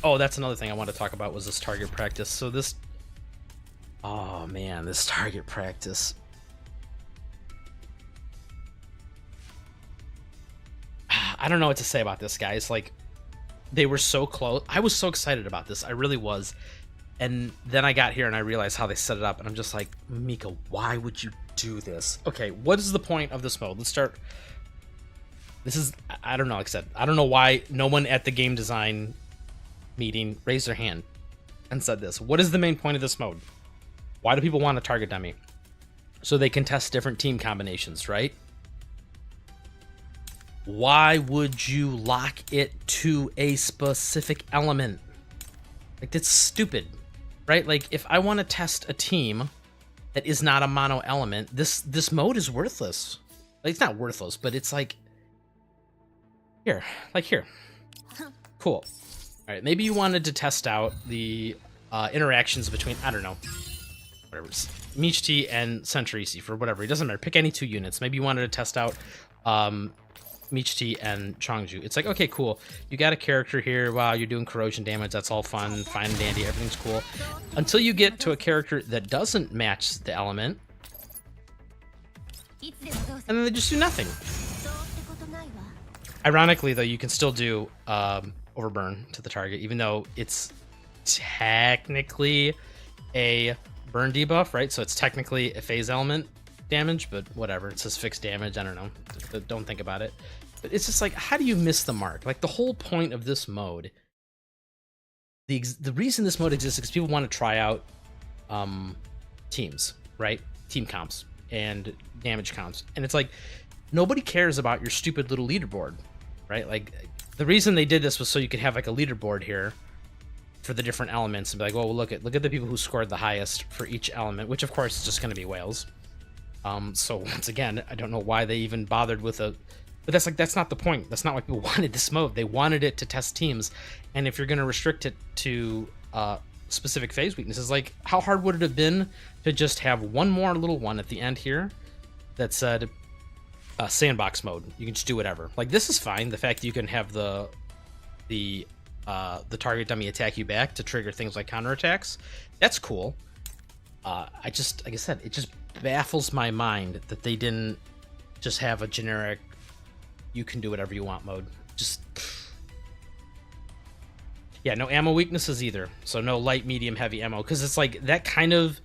Oh, that's another thing I want to talk about was this target practice. So this, oh man, this target practice. I don't know what to say about this, guys. Like, they were so close. I was so excited about this. I really was. And then I got here and I realized how they set it up. And I'm just like, Mika, why would you do this? Okay, what is the point of this mode? Let's start. This is, I don't know, like I said, I don't know why no one at the game design meeting raised their hand and said this. What is the main point of this mode? Why do people want to target dummy? So they can test different team combinations, right? Why would you lock it to a specific element? Like, that's stupid, right? Like, if I want to test a team that is not a mono element, this mode is worthless. Like, it's not worthless, but it's like, here, cool. All right, maybe you wanted to test out the interactions between, I don't know, whatever, Michti and Centrisi for whatever. It doesn't matter. Pick any two units. Maybe you wanted to test out Michti and Chongju. It's like, okay, cool. You got a character here. Wow, you're doing corrosion damage. That's all fun, fine and dandy. Everything's cool. Until you get to a character that doesn't match the element. And then they just do nothing. Ironically, though, you can still do overburn to the target, even though it's technically a burn debuff, right? So it's technically a phase element damage, but whatever. It says fixed damage. I don't know. Don't think about it. But it's just like, how do you miss the mark? Like, the whole point of this mode, the reason this mode exists is because people want to try out teams, right? Team comps and damage comps. And it's like, nobody cares about your stupid little leaderboard, right? Like, the reason they did this was so you could have like a leaderboard here for the different elements and be like, oh, look at the people who scored the highest for each element, which of course is just going to be whales. So once again, I don't know why they even bothered with but that's not the point. That's not why people wanted this mode. They wanted it to test teams. And if you're going to restrict it to specific phase weaknesses, like, how hard would it have been to just have one more little one at the end here that said sandbox mode? You can just do whatever. Like, this is fine. The fact that you can have the target dummy attack you back to trigger things like counterattacks, that's cool. I just, like I said, it just baffles my mind that they didn't just have a generic you can do whatever you want mode. Just, yeah, no ammo weaknesses either. So no light, medium, heavy ammo, because it's like that kind of,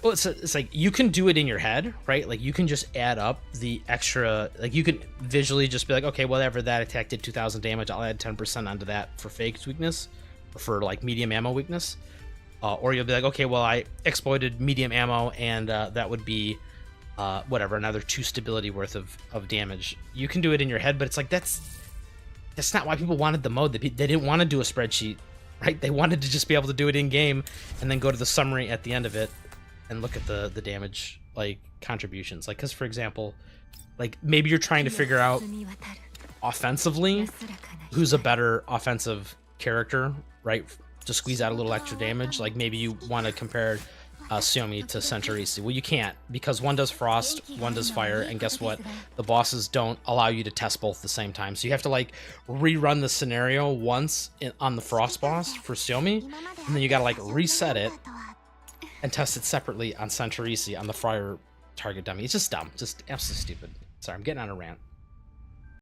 well, it's like you can do it in your head, right? Like, you can just add up the extra, like, you can visually just be like, okay, whatever, that attack did 2,000 damage, I'll add 10% onto that for fake weakness, or for like medium ammo weakness. Or you'll be like, okay, well, I exploited medium ammo, and that would be whatever, another 2 stability worth of damage. You can do it in your head, but it's like, that's not why people wanted the mode. They didn't want to do a spreadsheet, right? They wanted to just be able to do it in game and then go to the summary at the end of it and look at the damage, like, contributions. Like, because, for example, like, maybe you're trying to figure out offensively who's a better offensive character, right, to squeeze out a little extra damage. Like, maybe you want to compare Xiaomi to Centrisi. Well, you can't, because one does frost, one does fire, and guess what? The bosses don't allow you to test both at the same time. So you have to, like, rerun the scenario once on the frost boss for Xiaomi, and then you gotta, like, reset it and test it separately on Centrisi on the fire target dummy. It's just dumb. Just absolutely stupid. Sorry, I'm getting on a rant.